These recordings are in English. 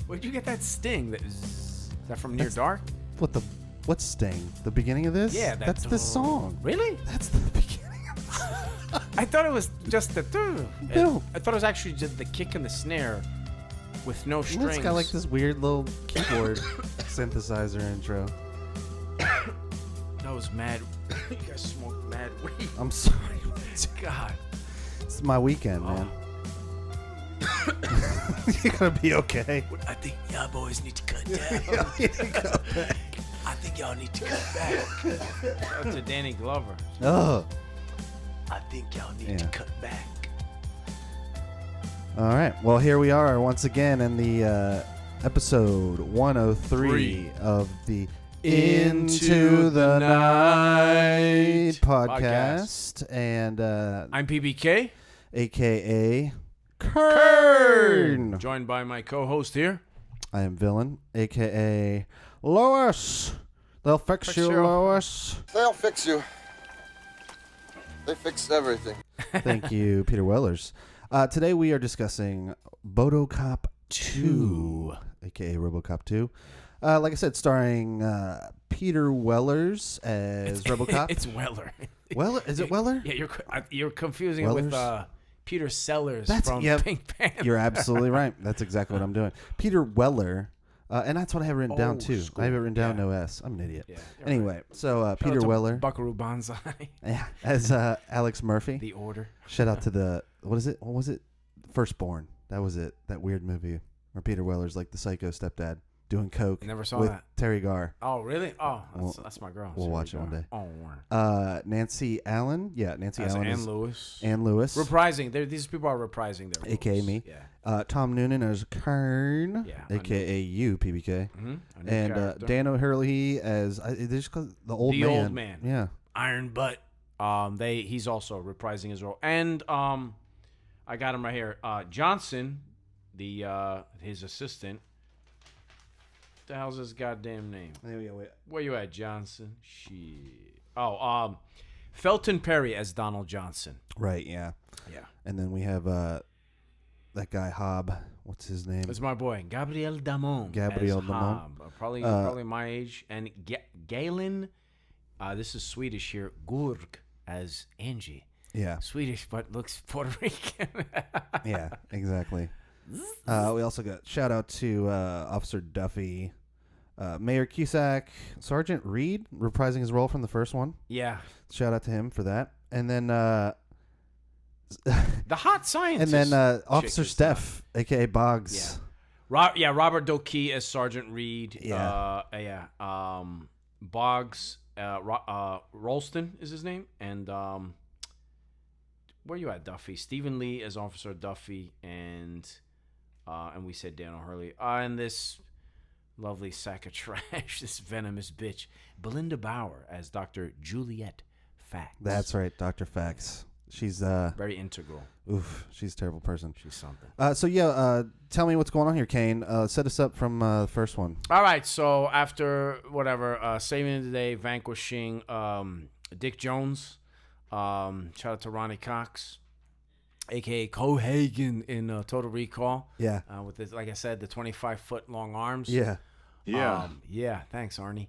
Where'd you get that sting? Is that from Near Dark? What's Sting? The beginning of this? Yeah, that's the song. Really? That's the beginning. I thought it was just the. No. I thought it was actually just the kick and the snare, with no strings. It's got like this weird little keyboard synthesizer intro. That was mad. You guys smoked mad weed. I'm sorry. God. It's my weekend, man. You're gonna be okay. I think y'all boys need to cut down. I think y'all need to cut back. Shout out to Danny Glover. Oh. I think y'all need to cut back. All right. Well, here we are once again in the episode 103 of the Into the Night podcast. And I'm PBK, a.k.a. Kern. joined by my co-host here. I am Villain, a.k.a. Lois. They'll fix you, Lois. They'll fix you. They fix everything. Thank you, Peter Wellers. Today we are discussing Bodo2, a.k.a. Robocop2. Like I said, starring Peter Wellers as Robocop. It's Weller. Weller? Is it Weller? Yeah, you're confusing Wellers? it with Peter Sellers from yep, Pink Panther. You're absolutely right. That's exactly what I'm doing. Peter Weller. And that's what I have written down, too. School. I have it written down, no S. I'm an idiot. Yeah, anyway, so Shout Peter out to Weller. Buckaroo Banzai. As Alex Murphy. The Order. Shout out to the, what was it? Firstborn. That was it. That weird movie where Peter Weller's like the psycho stepdad doing coke. Never saw with that. Terry Garr. Oh, really? Oh, that's my girl. We'll watch it one day. Oh, Nancy Allen. Yeah, Nancy as Allen. Ann Lewis. Ann Lewis. Reprising. These people are reprising their roles. A.K.A. me. Yeah. Tom Noonan as Kern. Yeah, A.K.A. you, PBK. Mm-hmm. And Dan O'Hurley as the old the man. old man. Yeah. Iron Butt. He's also reprising his role. And I got him right here. Johnson, his assistant. What the hell's his goddamn name? Wait. Where you at, Johnson? Shit. Oh, Felton Perry as Donald Johnson. Right, yeah. Yeah. And then we have that guy, Hobb. What's his name? It's my boy, Gabriel Damon. Gabriel as Damon. Hobb. Probably my age. And Galen, this is Swedish here, Gurg as Angie. Yeah. Swedish, but looks Puerto Rican. Yeah, exactly. We also got shout out to Officer Duffy, Mayor Cusack, Sergeant Reed reprising his role from the first one. Yeah. Shout out to him for that. And then the hot scientist. And then Officer Steph, aka Boggs. Yeah. Robert Doki as Sergeant Reed. Yeah. Boggs, Rolston is his name, and where you at, Duffy? Stephen Lee as Officer Duffy, and we said Dan O'Hurley, and this lovely sack of trash, this venomous bitch, Belinda Bauer as Dr. Juliet Fax. That's right, Dr. Fax. She's very integral. Oof, she's a terrible person. She's something. Tell me what's going on here, Kane. Set us up from the first one. All right, so after saving the day, vanquishing Dick Jones, shout out to Ronnie Cox, a.k.a. Cohagen in Total Recall. Yeah. With this, like I said, the 25-foot long arms. Yeah. Yeah. Thanks, Arnie.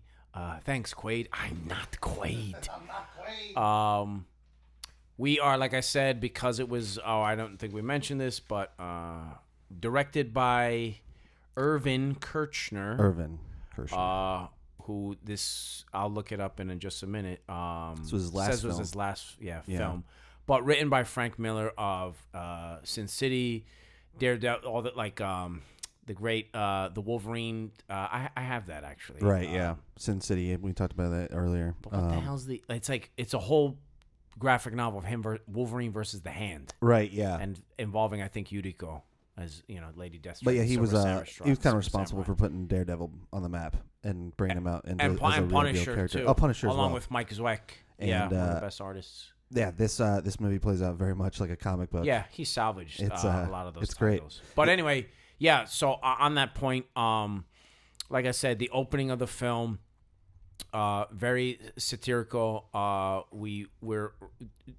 Thanks, Quaid. I'm not Quaid. I'm not Quaid. We are, like I said, because it was, I don't think we mentioned this, but directed by Irvin Kershner. Who I'll look it up in just a minute. This was his last film. Was his last film. But written by Frank Miller of Sin City, Daredevil, all that, like the great the Wolverine. I have that actually. Right, yeah. Sin City. We talked about that earlier. But what the hell's the? It's a whole graphic novel of him Wolverine versus the Hand. Right, yeah. And involving, I think, Yuriko as Lady Deathstroke. But yeah, he was kind of responsible for putting Daredevil on the map and bringing him out into as a real Punisher character. too. Oh, Punisher as along well. with Mike Zweck. And, one of the best artists. Yeah, this movie plays out very much like a comic book. Yeah, he salvaged a lot of those. It's titles. Great. But anyway, yeah. So on that point, like I said, the opening of the film, very satirical.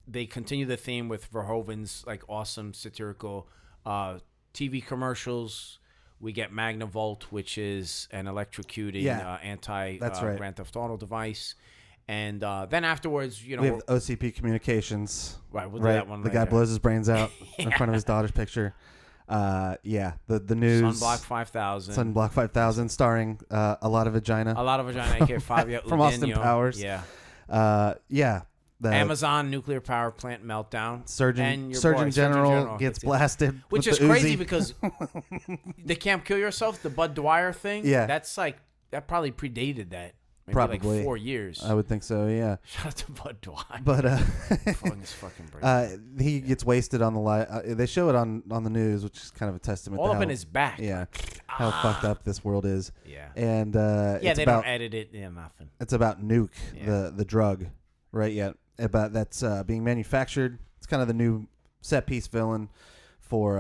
They continue the theme with Verhoeven's like awesome satirical TV commercials We get Magnavolt, which is an electrocuting anti Grand Theft Auto device. And then afterwards, you know, we have OCP Communications. Right, we'll do that one the later. guy blows his brains out in front of his daughter's picture. The news. Sunblock 5000. Sunblock 5000, starring a lot of vagina. A lot of vagina, aka Fabio from Austin Powers. Yeah. The Amazon nuclear power plant meltdown. Surgeon General gets blasted. Which is crazy because the Can't Kill Yourself, the Bud Dwyer thing, that's like, that probably predated that. Maybe probably like 4 years. I would think so, yeah. Shout out to Bud Dwyer. But his fucking brain. he gets wasted on the they show it on the news, which is kind of a testament all to up how, in his back. Yeah. How fucked up this world is. Yeah. And they don't edit it. Yeah, nothing. It's about Nuke, the drug, right? Yeah. About that's being manufactured. It's kind of the new set piece villain for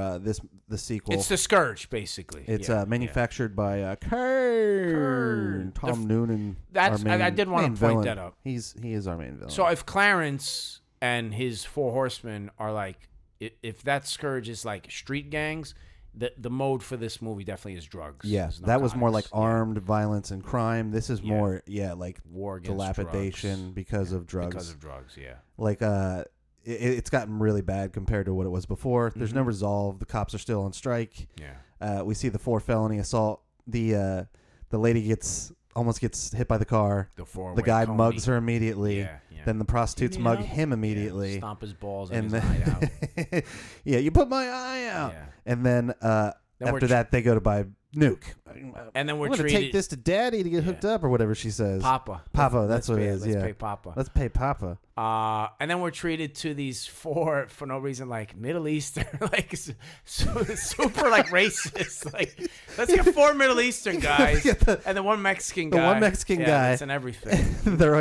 the sequel. It's the Scourge, basically. It's manufactured by Kern. Tom Noonan. I did want to point that out. He is our main villain. So if Clarence and his 4 horsemen are like, if that Scourge is like street gangs, the mode for this movie definitely is drugs. Yeah, that was more like armed violence and crime. This is more like war against dilapidation drugs. Because of drugs. Because of drugs, yeah. Like it's gotten really bad compared to what it was before. There's no resolve. The cops are still on strike. Yeah. We see the 4 felony assault. The lady almost gets hit by the car. The guy Coney. mugs her immediately. Yeah. Then the prostitutes mug him immediately. Stomp his balls and his eye out. Yeah, you put my eye out. Yeah. And then after that, they go to buy Nuke. And then we're going to treated... take this to Daddy to get hooked up or whatever she says. Papa, that's what it is. Let's pay Papa. Let's pay Papa. And then we're treated to these 4, for no reason, like Middle Eastern, like super like racist. Like, let's get 4 Middle Eastern guys and then 1 Mexican guy. The 1 Mexican guy. That's in everything. They're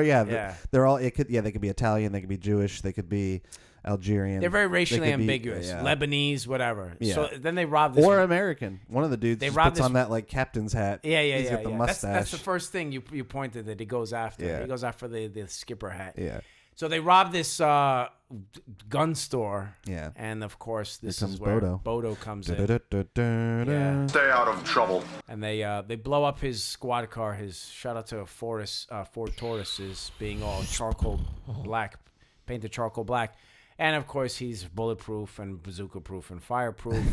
all. They could be Italian. They could be Jewish. They could be Algerian. They're very racially ambiguous. Lebanese, whatever. Yeah. So then they rob this. Or American. One of the dudes puts on that like captain's hat. Yeah. He's got the mustache. That's the first thing you pointed that he goes after. Yeah. He goes after the skipper hat. Yeah. So they rob this gun store. Yeah. And of course, this Here comes is where Bodo comes in. Yeah. Stay out of trouble. And they blow up his squad car. Shout out to Ford Tauruses being all charcoal black, painted charcoal black. And of course, he's bulletproof and bazooka proof and fireproof.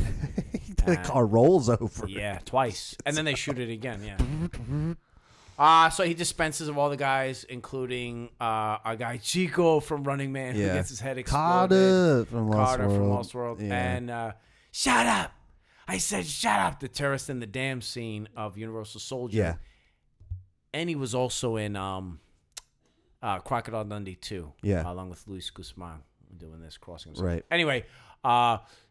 The car rolls over. Yeah, twice. And then they shoot it again. Yeah. So he dispenses of all the guys, including our guy Chico from Running Man, who gets his head exploded. Carter from Lost World. Yeah. And shut up! I said shut up! The terrorist in the damn scene of Universal Soldier. Yeah. And he was also in Crocodile Dundee 2. Yeah. Along with Luis Guzman. Doing this, crossing himself. Right. Anyway,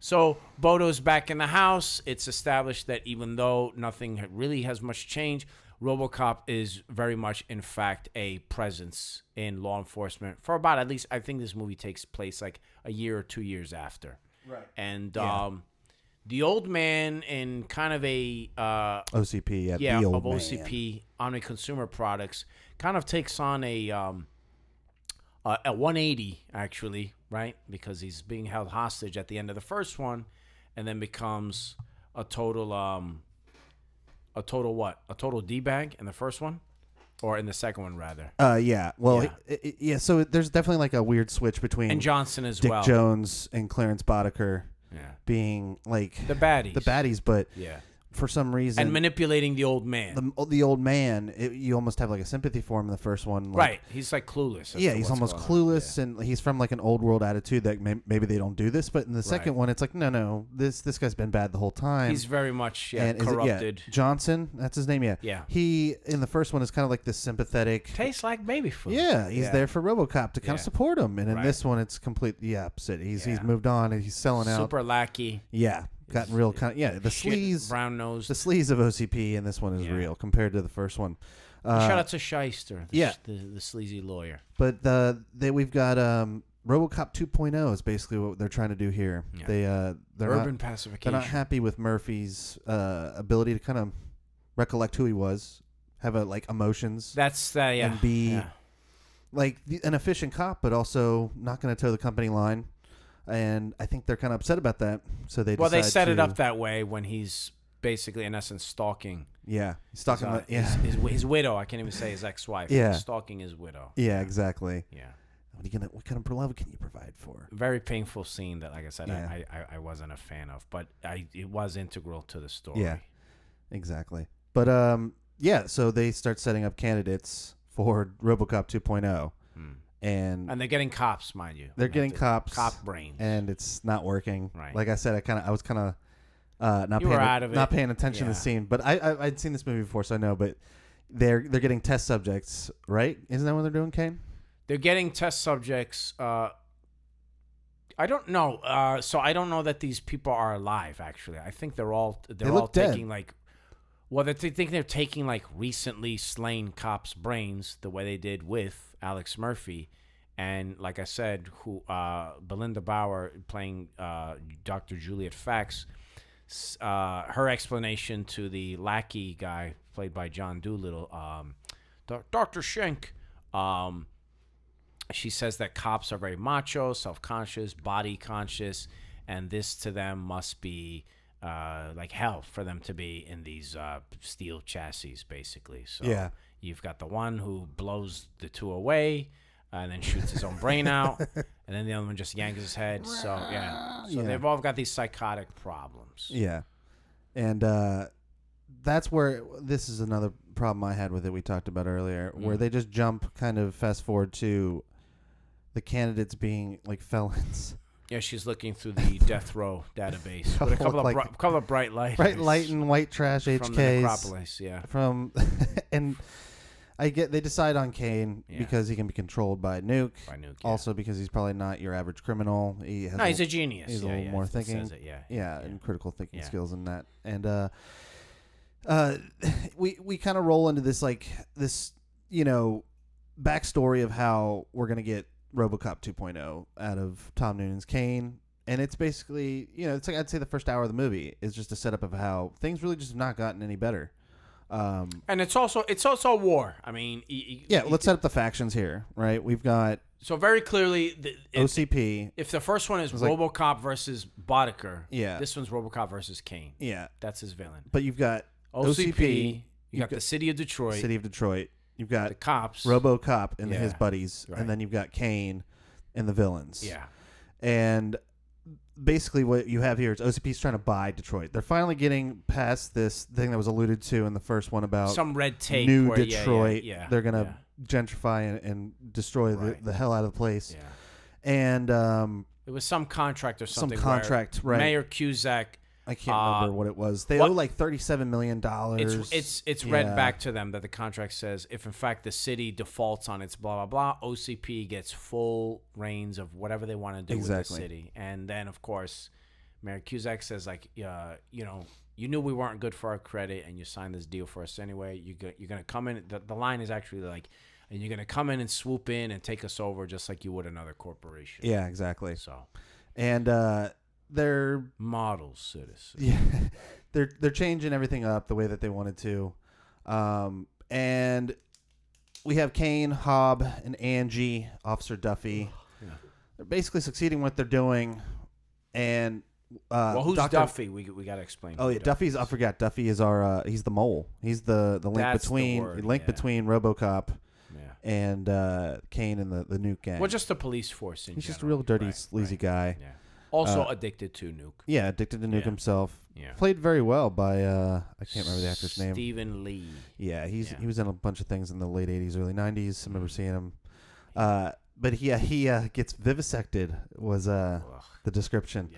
so Bodo's back in the house. It's established that even though nothing really has much changed, Robocop is very much, in fact, a presence in law enforcement for about, at least, I think this movie takes place like a year or 2 years after. Right. And the old man in kind of a... OCP, the old man. OCP, Omni Consumer Products, kind of takes on a 180, actually, right? Because he's being held hostage at the end of the first one, and then becomes a total what? A total D-bag in the first one? Or in the second one, rather. Yeah. Well, so there's definitely like a weird switch between... And Johnson as Dick well. Jones and Clarence Boddicker being like... The baddies. But... Yeah. For some reason, and manipulating the old man. The old man, you almost have like a sympathy for him in the first one. Like, right, he's like clueless. He's almost clueless, and he's from like an old world attitude that maybe they don't do this. But in the second one, it's like no, this guy's been bad the whole time. He's very much corrupted. Johnson, that's his name. Yeah. He in the first one is kind of like this sympathetic. Tastes like baby food. Yeah, he's there for Robocop to kind of support him, and in this one, it's completely the opposite. He's moved on and he's selling out. Super lackey. Yeah. Gotten real kind of the sleaze, brown nose. The sleaze of OCP in this one is real compared to the first one. Shout out to Shyster, the sleazy lawyer. But we've got RoboCop 2.0 is basically what they're trying to do here. Yeah. They're urban pacification. They're not happy with Murphy's ability to kind of recollect who he was, have like emotions. That's and be like an efficient cop, but also not going to toe the company line. And I think they're kind of upset about that. So they set it up that way when he's basically, in essence, stalking. Yeah, he's stalking his widow. I can't even say his ex-wife. Yeah, He's stalking his widow. Yeah, exactly. Yeah. What kind of love can you provide for? Very painful scene that, like I said, I wasn't a fan of, but it was integral to the story. Yeah, exactly. But so they start setting up candidates for Robocop 2.0. And they're getting cops, mind you. They're getting cops. Cop brains. And it's not working. Right. Like I said, I was kind of not paying attention to the scene. But I'd seen this movie before, so I know. But they're getting test subjects, right? Isn't that what they're doing, Kane? They're getting test subjects. I don't know. So I don't know that these people are alive. Actually, I think they're all taking dead. they think they're taking like recently slain cops' brains, the way they did with Alex Murphy, and like I said, Belinda Bauer playing Dr. Juliet Fax. Her explanation to the lackey guy played by John Doolittle, Dr. Schenk. She says that cops are very macho, self-conscious, body conscious, and this to them must be like hell for them to be in these steel chassis, basically. So you've got the one who blows the two away and then shoots his own brain out, and then the other one just yanks his head. So they've all got these psychotic problems. Yeah, and that's where this is another problem I had with it. We talked about earlier, where they just jump, kind of fast forward to the candidates being like felons. Yeah, she's looking through the death row database with a couple of bright lights. Bright light and white trash HKs. From the Necropolis, yeah. And they decide on Kane because he can be controlled by Nuke. Also because he's probably not your average criminal. He's a genius. He's a little more thinking. And critical thinking skills in that. And we kind of roll into this backstory of how we're gonna get Robocop 2.0 out of Tom Noonan's Kane, and it's basically it's like I'd say the first hour of the movie is just a setup of how things really just have not gotten any better. And it's also a war. I mean, let's set up the factions here, right? We've got very clearly OCP. If the first one is Robocop versus Boddicker, yeah, this one's Robocop versus Kane. Yeah, that's his villain. But you've got OCP. You got the city of Detroit. You've got the cops, RoboCop and his buddies, and then you've got Kane and the villains. Yeah. And basically what you have here is OCP's trying to buy Detroit. They're finally getting past this thing that was alluded to in the first one about some red tape. New Detroit. They're going to gentrify and destroy the hell out of the place. Yeah. And it was some contract or something. Some contract, right. Mayor Cusack. I can't remember what it was. They owe like $37 million. It's read back to them that the contract says if in fact the city defaults on its blah blah blah, OCP gets full reins of whatever they want to do with the city. And then of course, Mayor Cusack says like, you knew we weren't good for our credit, and you signed this deal for us anyway. You're gonna come in. The line is actually like, and you're gonna come in and swoop in and take us over just like you would another corporation. Yeah, exactly. So, and they're model citizens. Yeah, they're changing everything up the way that they wanted to, and we have Kane, Hobb, and Angie, Officer Duffy. Yeah. They're basically succeeding what they're doing, and who's Duffy? We got to explain. Oh yeah, Duffy's. I forgot. Duffy is our. He's the mole. He's the link between RoboCop. Yeah. And Kane and the Nuke gang. Well, just the police force in He's general. Just a real dirty, sleazy guy. Yeah. Also addicted to Nuke. Yeah, addicted to Nuke himself. Yeah. Played very well by I can't remember the actor's name. Stephen Lee. Yeah, he was in a bunch of things in the late 80s, early 90s. I remember seeing him. But he gets vivisected was the description.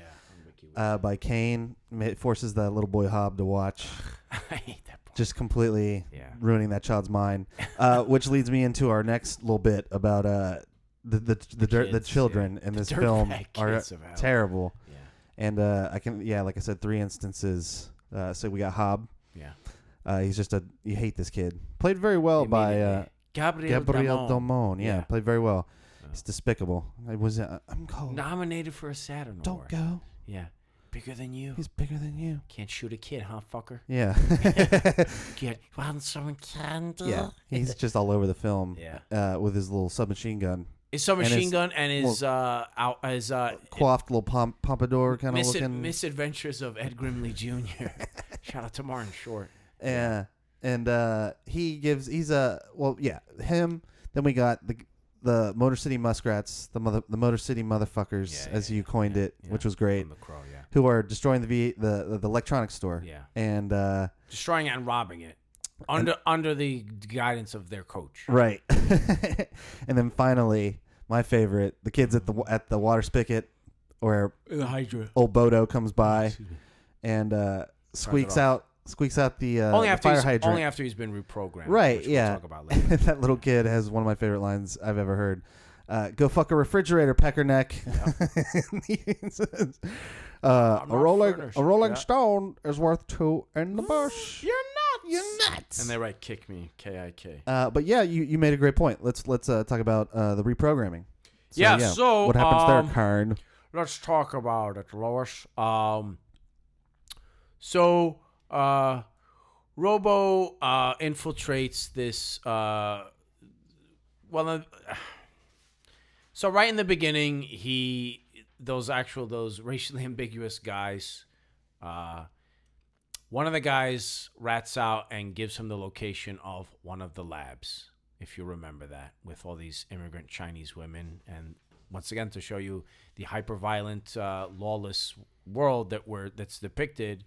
Yeah. By Kane. Forces the little boy Hobb to watch. I hate that boy. Just completely ruining that child's mind. Which leads me into our next little bit about the children in this film are terrible. Yeah. And like I said, 3 instances. So we got Hobb. Yeah. He's just you hate this kid. Played very well by Gabriel Damone. Yeah, played very well. It's despicable. I'm cold. Nominated for a Saturn Award. Don't go. Yeah. Bigger than you. He's bigger than you. Can't shoot a kid, huh, fucker? Yeah. Want some candy? Yeah. He's just all over the film. Yeah. With his little submachine gun. His submachine gun and his coiffed little pompadour kind of looking. Misadventures of Ed Grimley Jr. Shout out to Martin Short. And he's a him. Then we got the Motor City Muskrats, the Motor City motherfuckers, as you coined it, which was great. From the Crow, who are destroying the electronics store. Yeah. And destroying it and robbing it under the guidance of their coach. Right. And then finally, my favorite, the kids at the water spigot, where the Hydra. Old Bodo comes by and squeaks out the fire hydrant. Only after he's been reprogrammed. Right, which yeah. We'll talk about later. That little kid has one of my favorite lines I've ever heard. Go fuck a refrigerator, peckerneck. He says, a rolling stone is worth two in the bush. You're nuts. And they write "kick me," K-I-K. But yeah, you made a great point. Let's talk about the reprogramming. So what happens there, Karn? Let's talk about it, Lois. Robo infiltrates this. So right in the beginning, those racially ambiguous guys. One of the guys rats out and gives him the location of one of the labs, if you remember that, with all these immigrant Chinese women. And once again, to show you the hyper-violent, lawless world that's depicted,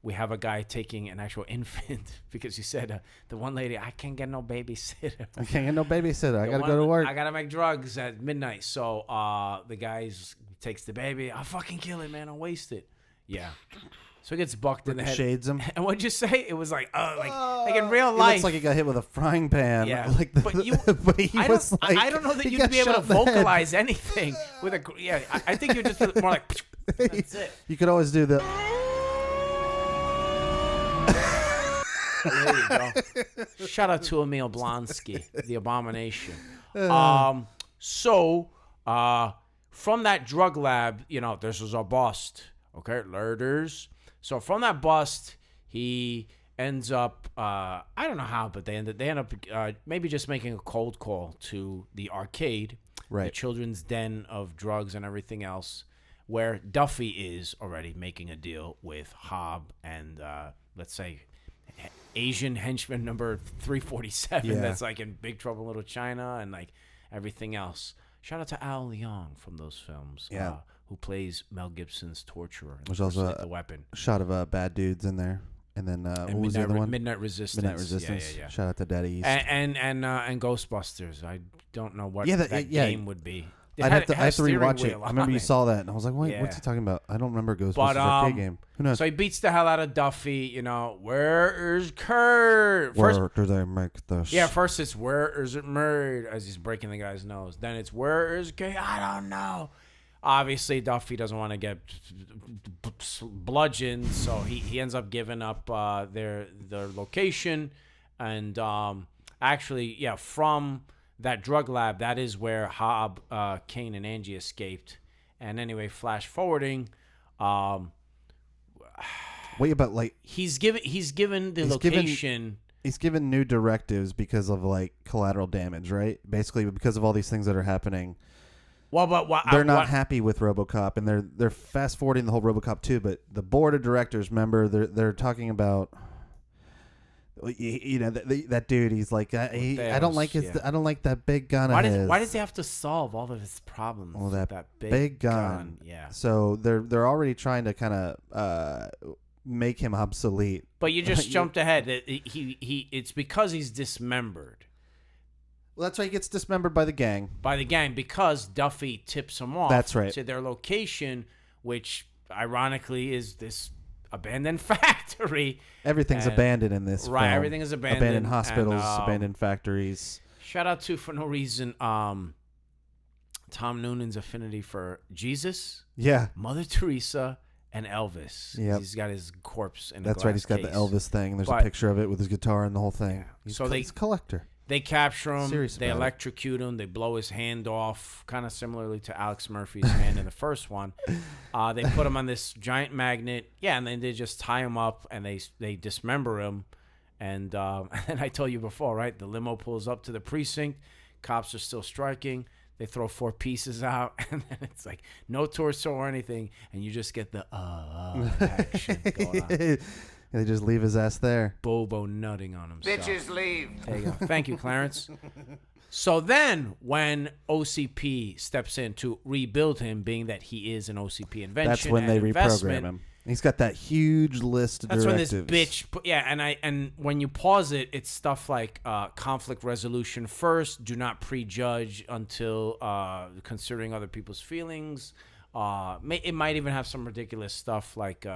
we have a guy taking an actual infant because he said, the one lady, I can't get no babysitter. I got to go to work. I got to make drugs at midnight. So the guy takes the baby. I'll fucking kill it, man. I'll waste it. Yeah. So he gets bucked in the head. Shades him. And what'd you say? It was like in real life. It looks like he got hit with a frying pan. Yeah. I don't know that you'd be able to vocalize anything with a. Yeah, I think you're just more like. That's it. You could always do the. There you go. Shout out to Emil Blonsky, the Abomination. From that drug lab, this was a bust. Okay, lurders. So from that bust, he ends up, I don't know how, but they end up maybe just making a cold call to the arcade, right, the children's den of drugs and everything else, where Duffy is already making a deal with Hobb and, let's say, Asian henchman number 347 that's like in Big Trouble in Little China and like everything else. Shout out to Al Leong from those films. Yeah. Who plays Mel Gibson's torturer. There's also the weapon. Shot of Bad Dudes in there. And then what was the other one? Midnight Resistance. Midnight Resistance. Yeah. Shout out to Daddy East. And Ghostbusters. I don't know what that game would be. I have to rewatch it. I remember you saw that, and I was like, "Wait, what's he talking about?" I don't remember Ghostbusters arcade game. Who knows? So he beats the hell out of Duffy. Where is Kurt? Where do they make this? Yeah, first it's where is it made as he's breaking the guy's nose. Then it's where is Kay? I don't know. Obviously, Duffy doesn't want to get bludgeoned, so he ends up giving up their location, and from that drug lab, that is where Hobb, Kane, and Angie escaped. And anyway, flash forwarding. Wait, but like he's given the location. He's given new directives because of like collateral damage, right? Basically, because of all these things that are happening. Well, but they're not happy with RoboCop, and they're fast forwarding the whole RoboCop 2. But the board of directors, remember, they're talking about. That dude. He's like, I don't like I don't like that big gun. Why does he have to solve all of his problems? Well, with that big gun. Yeah. So they're already trying to kind of make him obsolete. But you just jumped ahead. It's because he's dismembered. Well, that's why he gets dismembered by the gang. Because Duffy tips him off. That's right. To their location, which ironically is this abandoned factory. Everything's abandoned in this right, film. Everything is abandoned. Abandoned hospitals, abandoned factories. Shout out to, for no reason, Tom Noonan's affinity for Jesus, Mother Teresa, and Elvis. Yep. He's got his corpse in a That's glass right, he's got case. the Elvis thing. There's a picture of it with his guitar and the whole thing. Yeah. He's a collector. They capture him. They electrocute him. They blow his hand off, kind of similarly to Alex Murphy's hand in the first one. They put him on this giant magnet. Yeah, and then they just tie him up, and they dismember him. And I told you before, right? The limo pulls up to the precinct. Cops are still striking. They throw 4 pieces out, and then it's like no torso or anything, and you just get the action going on. They just leave his ass there. Bobo nutting on himself. Bitches leave. There you go. Thank you, Clarence. So then when OCP steps in to rebuild him, being that he is an OCP invention, that's when they reprogram him. He's got that huge list of directives. That's when this bitch... and when you pause it, it's stuff like conflict resolution first, do not prejudge until considering other people's feelings. It might even have some ridiculous stuff like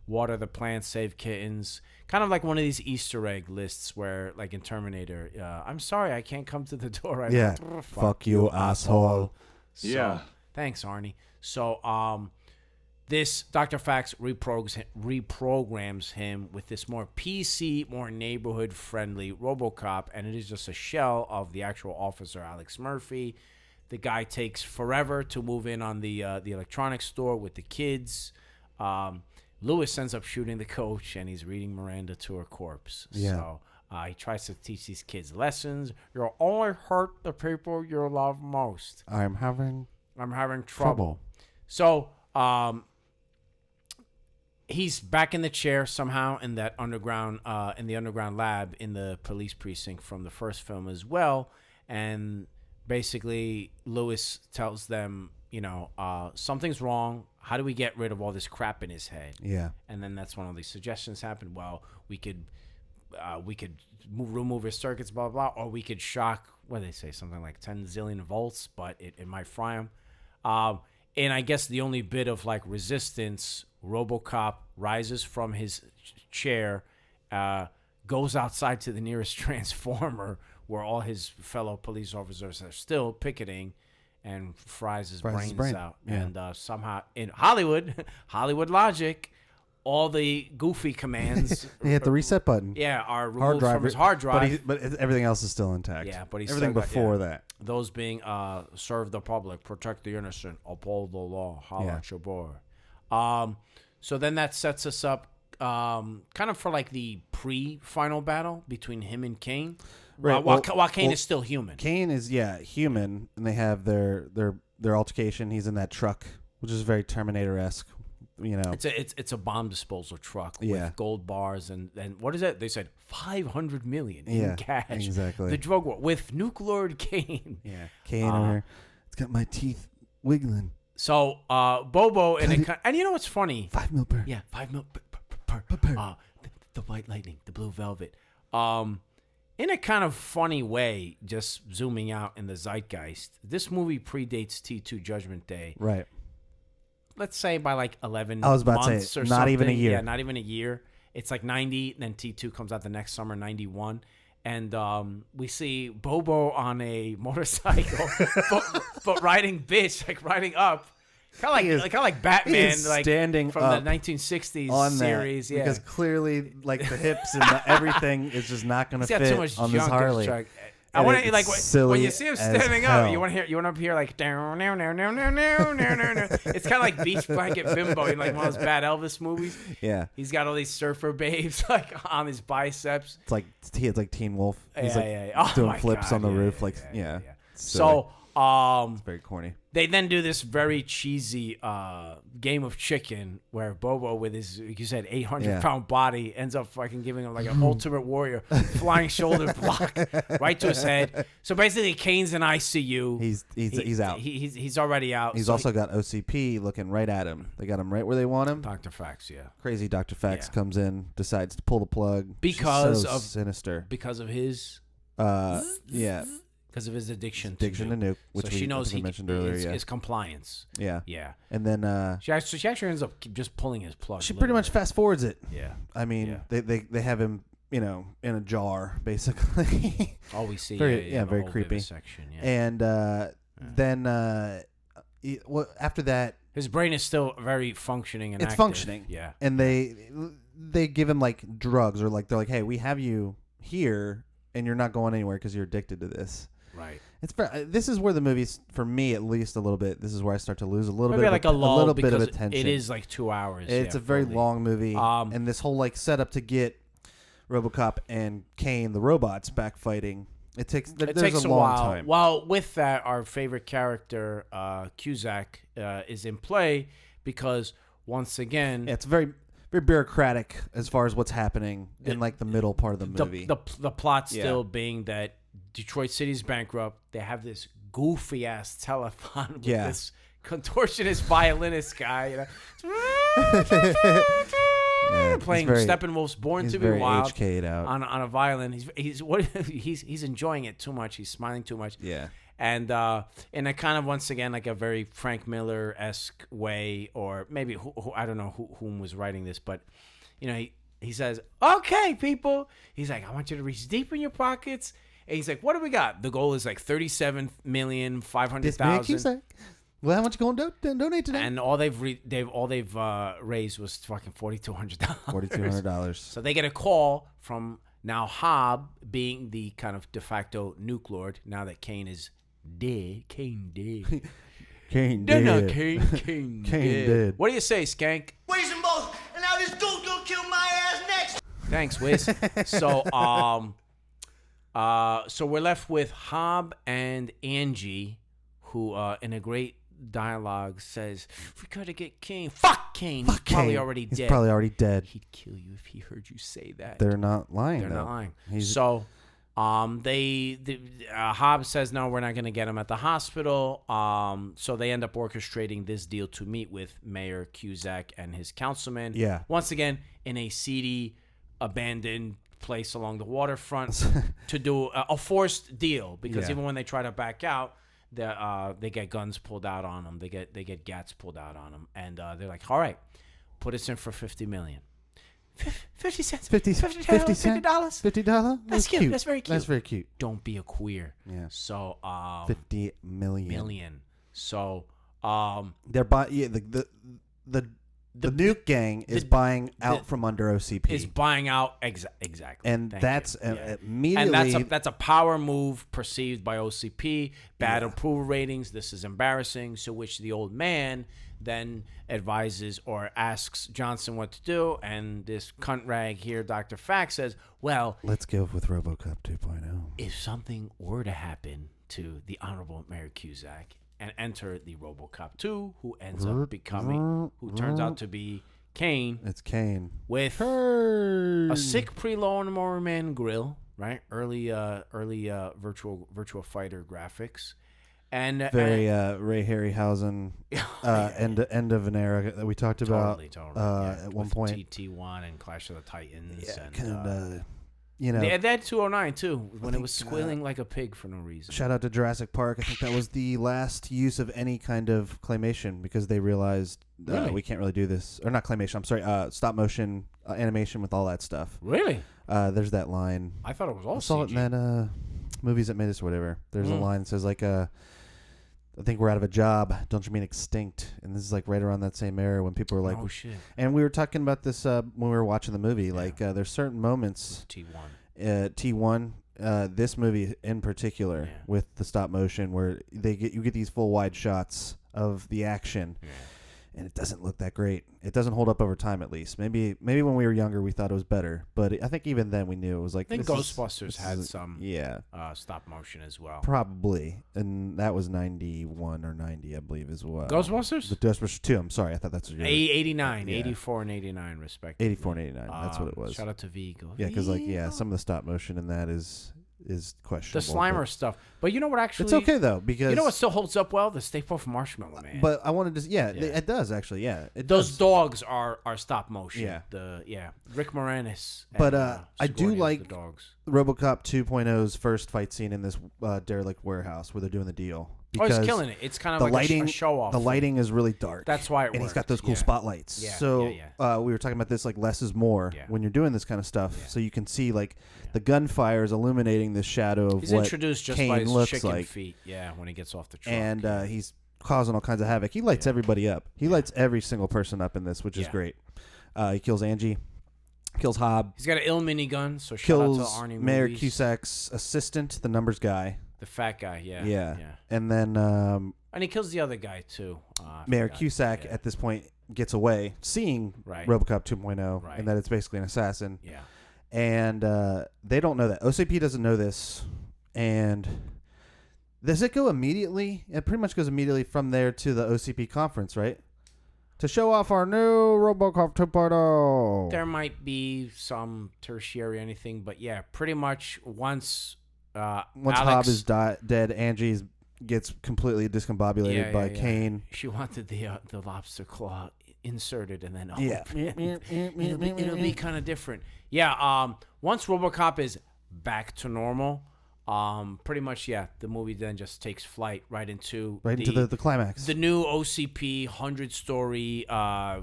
water the plants, save kittens. Kind of like one of these Easter egg lists where, like in Terminator, I'm sorry, I can't come to the door right now. Fuck you, asshole. So, thanks, Arnie. So, this Dr. Fax reprograms him with this more PC, more neighborhood-friendly Robocop, and it is just a shell of the actual officer, Alex Murphy. The guy takes forever to move in on the electronics store with the kids. Lewis ends up shooting the coach, and he's reading Miranda to her corpse. Yeah. So he tries to teach these kids lessons. You'll only hurt the people you love most. I'm having trouble. So he's back in the chair somehow in that underground lab in the police precinct from the first film as well. And basically, Lewis tells them, something's wrong. How do we get rid of all this crap in his head? Yeah. And then that's when all these suggestions happen. Well, we could remove his circuits, blah, blah, blah, or we could shock, what do they say, something like 10 zillion volts, but it might fry him. And I guess the only bit of like resistance, Robocop rises from his chair, goes outside to the nearest transformer where all his fellow police officers are still picketing, and fries his brains out. Yeah. And somehow in Hollywood logic, all the goofy commands he hit the reset button. Yeah, are removed from his hard drive. But everything else is still intact. Yeah, but he's everything before that. Those being serve the public, protect the innocent, uphold the law, holla at your boy. So then that sets us up kind of for like the pre-final battle between him and Kane. Right. While Kane is still human. Kane is human, and they have their altercation. He's in that truck, which is very Terminator-esque. It's a bomb disposal truck with gold bars and what is it? They said $500 million in cash. Exactly. The drug war with nuclear Kane. Yeah, Kane. It's got my teeth wiggling. So Bobo and you know what's funny? 5 mil per. Yeah, 5 mil per. The white lightning, the blue velvet. In a kind of funny way, just zooming out in the zeitgeist, this movie predates T2 Judgment Day. Right. Let's say by like 11 I was about months to say, or not something. Even a year. Yeah, not even a year. It's like 90, then T2 comes out the next summer, 91. And we see Bobo on a motorcycle, but riding bitch, like riding up. Kind of like Batman, like standing from the 1960s on series, that, because clearly, like the hips and everything is just not going to fit too much on this Harley. I want to like when you see him standing up, you want to hear like down. It's kind of like Beach Blanket Bimbo in like one of those bad Elvis movies. Yeah, he's got all these surfer babes like on his biceps. It's like Teen Wolf. He's doing flips on the roof, So it's very corny. They then do this very cheesy game of chicken where Bobo, with his, like you said, 800-pound body, ends up fucking giving him like an Ultimate Warrior flying shoulder block right to his head. So basically, Kane's in ICU. He's out. He's already out. He's also got OCP looking right at him. They got him right where they want him. Dr. Fax, yeah. Crazy Dr. Fax comes in, decides to pull the plug because of sinister. Because of his because of his addiction to nuke, which she knows he mentioned earlier. Is compliance. Yeah. And then she actually ends up just pulling his plug. She pretty much fast forwards it. Yeah. I mean, they have him, in a jar basically. All we see, very creepy. Section, And then after that, his brain is still very functioning and active. Functioning. Yeah. And they give him like drugs, or like they're like, hey, we have you here, and you're not going anywhere because you're addicted to this. Right. This is where the movie's, for me at least a little bit, this is where I start to lose a little bit of attention. It is like 2 hours. It's a very long movie. And this whole like setup to get Robocop and Kane, the robots, back fighting, it takes a long time. While with that, our favorite character, Cusack, is in play because once again... Yeah, it's very very bureaucratic as far as what's happening in like the middle part of the movie. The plot still being that Detroit City's bankrupt. They have this goofy ass telephone with this contortionist violinist guy, playing Steppenwolf's "Born to Be Wild" on a violin. He's enjoying it too much. He's smiling too much. Yeah. And in a kind of, once again, like a very Frank Miller-esque way, or maybe I don't know whom was writing this, but he says, "Okay, people," he's like, "I want you to reach deep in your pockets." And he's like, "What do we got?" The goal is like $37,500,000. Well, how much you gonna donate today? And all they've raised was fucking $4,200. $4,200. So they get a call from now Hobb, being the kind of de facto nuke lord. Now that Kane is dead, Kane dead. Kane dead. No, Kane dead. What do you say, Skank? Ways and both, and now this dude's gonna kill my ass next. Thanks, Wiz. So so we're left with Hobb and Angie, who in a great dialogue says, "We gotta get Kane. Fuck Kane. He's probably already dead. He's probably already dead. He'd kill you if he heard you say that." They're not lying. They're not lying. So, Hobb says, "No, we're not gonna get him at the hospital." So they end up orchestrating this deal to meet with Mayor Cusack and his councilman. Yeah. Once again, in a seedy, abandoned place along the waterfront to do a forced deal, because even when they try to back out, they get guns pulled out on them. They get gats pulled out on them, and they're like, "All right, put us in for $50 million." 50 cents. $50. $50? That's cute. That's very cute. That's very cute. Don't be a queer. Yeah. So $50 million. So they're the nuke gang is buying out from under OCP. Is buying out exactly. And that's immediately. And that's a power move perceived by OCP. Bad approval ratings. This is embarrassing. So which the old man then advises or asks Johnson what to do, and this cunt rag here, Dr. Fax, says, "Well, let's go with Robocop 2.0. If something were to happen to the Honorable Mayor Cusack and enter the Robocop2, who ends up becoming, who turns out to be Kane." It's Kane with a sick pre-Lawnmower Man grill, right? Early virtual fighter graphics, and very Ray Harryhausen end of an era that we talked about at one point. TT1 and Clash of the Titans, They had 209 too, when it was squealing like a pig for no reason. Shout out to Jurassic Park. I think that was the last use of any kind of claymation, because they realized we can't really do this. Or not claymation, I'm sorry, stop motion animation with all that stuff. Really? There's that line. I thought it was all I saw CG. it in that Movies That Made Us or whatever. There's a line that says like, I think we're out of a job. Don't you mean extinct? And this is like right around that same era when people were like, "Oh shit!" And we were talking about this when we were watching the movie. Like, there's certain moments. T1. This movie in particular with the stop motion where you get these full wide shots of the action. Yeah. And it doesn't look that great. It doesn't hold up over time, at least. Maybe when we were younger, we thought it was better. But I think even then we knew it was like. I think Ghostbusters had some stop motion as well. Probably. And that was 91 or 90, I believe, as well. Ghostbusters? The Ghostbusters 2. I'm sorry. I thought that's what you were. 89. 84 and 89, respectively. 84 and 89. That's what it was. Shout out to Vigo. Yeah, because some of the stop motion in that is questionable. The Slimer stuff. But you know what, actually? It's okay, though, because. You know what still holds up well? The Stay Puft Marshmallow Man. But I wanted to. Yeah, it does, actually. Yeah. Those dogs are stop motion. Yeah. Rick Moranis. But I do like Robocop 2.0's first fight scene in this derelict warehouse where they're doing the deal. He's killing it. It's kind of like a show off. The lighting is really dark. That's why it works. And he's got those cool spotlights. Yeah, so we were talking about this, like less is more when you're doing this kind of stuff. Yeah. So you can see like the gunfire is illuminating this shadow of he's what introduced just Kane by his looks chicken like. Feet. Yeah, when he gets off the truck. And he's causing all kinds of havoc. He lights everybody up. He lights every single person up in this, which is great. He kills Angie. Kills Hobb. He's got an ill minigun, so kills shout out to Arnie Mayor movies. Cusack's assistant, the numbers guy. The fat guy, yeah. And then... and he kills the other guy, too. Mayor Cusack, at this point, gets away, seeing Robocop 2.0, and that it's basically an assassin. Yeah. And they don't know that. OCP doesn't know this. And does it go immediately? It pretty much goes immediately from there to the OCP conference, right? to show off our new Robocop 2.0. There might be some tertiary anything, but yeah, pretty much once Hobb is dead, Angie gets completely discombobulated by Kane. She wanted the lobster claw inserted and then it'll be kind of different. Yeah, once RoboCop is back to normal, pretty much the movie then just takes flight right into the climax. The new OCP 100-story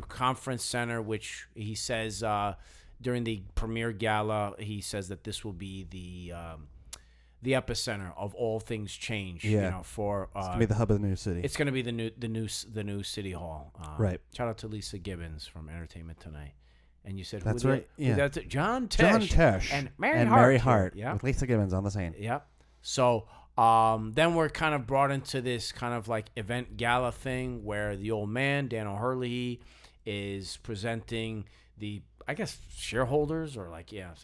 conference center, which he says during the premiere gala, he says that this will be the epicenter of all things change. Yeah. You know, for it's gonna be the hub of the new city. It's gonna be the new city hall. Right. Shout out to Lisa Gibbons from Entertainment Tonight. And you said that's right. Yeah. That's John Tesh and Mary Hart. Yeah. With Lisa Gibbons on the scene. Yep. So then we're kind of brought into this kind of like event gala thing where the old man Dan O'Hurley is presenting the, I guess, shareholders or like the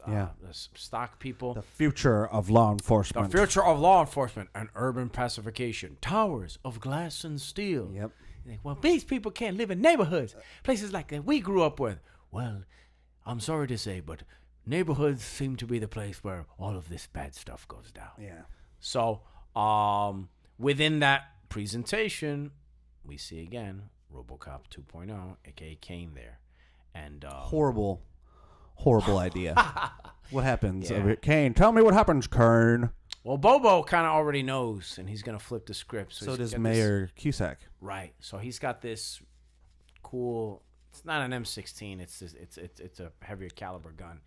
stock people. The future of law enforcement. The future of law enforcement and urban pacification. Towers of glass and steel. Yep. Well, these people can't live in neighborhoods, places like that we grew up with. Well, I'm sorry to say, but neighborhoods seem to be the place where all of this bad stuff goes down. Yeah. So, within that presentation, we see again RoboCop 2.0, aka Kane there. And horrible idea. What happens? Kane, tell me what happens, Kern. Well, Bobo kind of already knows, and he's gonna flip the script. So does Mayor Cusack. Right. So he's got this cool. It's not an M16. It's a heavier caliber gun.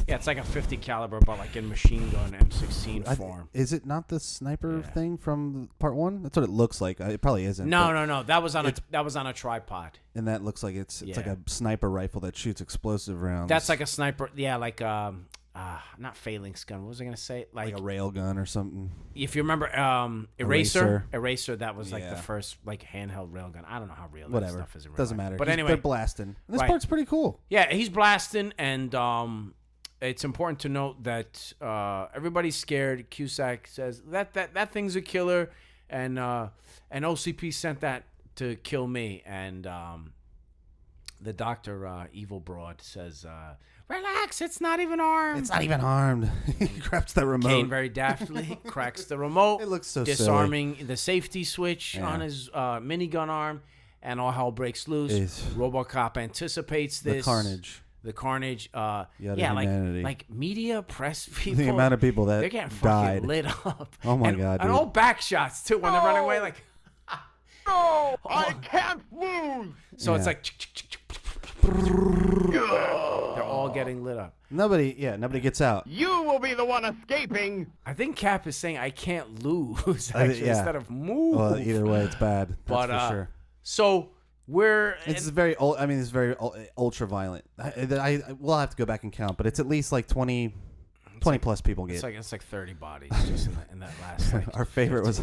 It's like a 50 caliber, but like in machine gun M16 form. Is it not the sniper thing from part 1? That's what it looks like. It probably isn't. No. That was on a tripod. And that looks like it's like a sniper rifle that shoots explosive rounds. That's like a sniper. Yeah, like not phalanx gun. What was I gonna say? Like a rail gun or something. If you remember, Eraser. That was like the first like handheld rail gun. I don't know how real that stuff is. Doesn't matter. But anyway, they're blasting. This part's pretty cool. Yeah, he's blasting, and it's important to note that everybody's scared. Cusack says that thing's a killer, and OCP sent that to kill me, and the doctor, Evil Broad, says. Relax, it's not even armed. It's not even armed. He grabs the remote. Kane very daftly cracks the remote. It looks so disarming silly. The safety switch on his minigun arm, and all hell breaks loose. RoboCop anticipates this. The carnage. Like media, press people. The amount of people that they're getting died. fucking lit up. Oh my god! And all back shots too when they're running away. Like, no, I can't move. So it's like. They're all getting lit up. Nobody gets out. You will be the one escaping. I think Cap is saying I can't lose instead of move. Well, either way, it's bad. That's for sure. So it's very old. I mean, it's very ultra violent. We'll have to go back and count, but it's at least like 20 plus people get. It's like 30 bodies just in that last. Like, our favorite was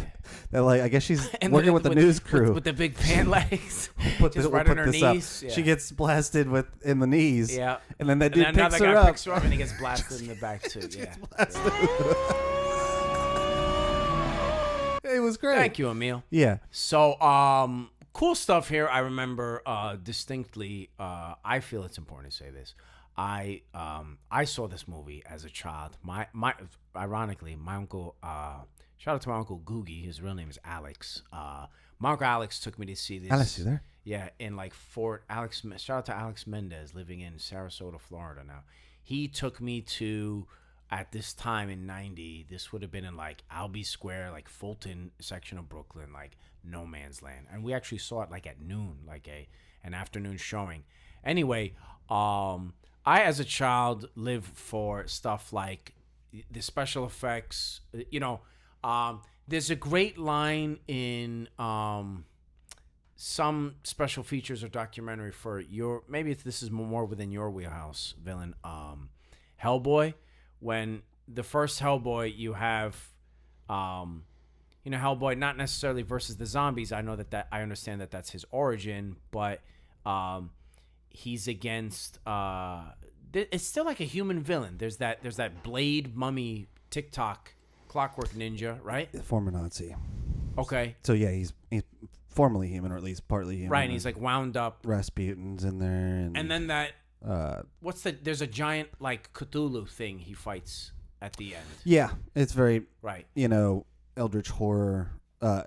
that I guess she's working with the news crew with the big pan legs. Just right on her knees. Yeah. She gets blasted in the knees. Yeah, and then that dude picks her up. Picks her up and he gets blasted in the back too. It was great. Thank you, Emil. Yeah. So cool stuff here. I remember distinctly. I feel it's important to say this. I saw this movie as a child. Ironically, my uncle. Shout out to my uncle Googie. His real name is Alex. My uncle Alex took me to see this. Alex, you there? Yeah, in like Fort Alex. Shout out to Alex Mendez, living in Sarasota, Florida now. He took me to, at this time in '90. This would have been in like Albee Square, like Fulton section of Brooklyn, like no man's land. And we actually saw it like at noon, like an afternoon showing. Anyway, I, as a child, lived for stuff like the special effects. There's a great line in some special features or documentary for this is more within your wheelhouse, villain. Hellboy, when the first Hellboy, you have, Hellboy not necessarily versus the zombies. I know that I understand that that's his origin, but he's against. It's still like a human villain. There's that Blade mummy TikTok Clockwork Ninja, right? Former Nazi. Okay. So yeah, he's formerly human, or at least partly human. Right, and he's like wound up. Rasputin's in there, and then that. There's a giant like Cthulhu thing he fights at the end. Yeah, it's very right. Eldritch horror,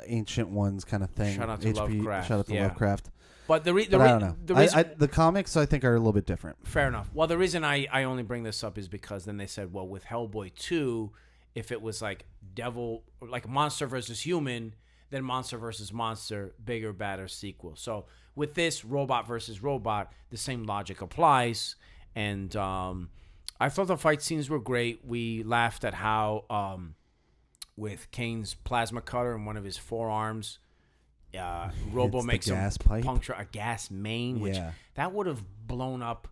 ancient ones kind of thing. Shout out to Lovecraft. Shout out to Lovecraft. But I don't know. The comics I think are a little bit different. Fair enough. Well, the reason I only bring this up is because then they said, well, with Hellboy 2, if it was like devil, like monster versus human, then monster versus monster, bigger, badder sequel. So with this robot versus robot, the same logic applies. And I thought the fight scenes were great. We laughed at how with Kane's plasma cutter in one of his forearms, Robo makes him puncture a gas main, which that would have blown up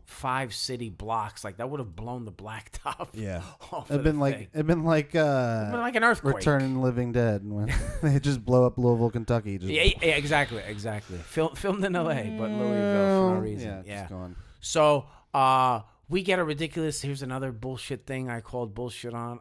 5 city blocks. Like that would have blown the blacktop. Yeah, it'd been like an earthquake. Return of the Living Dead when they just blow up Louisville, Kentucky. Yeah, exactly. Filmed in L.A., but Louisville for no reason. Yeah. Gone. So we get a ridiculous. Here's another bullshit thing I called bullshit on.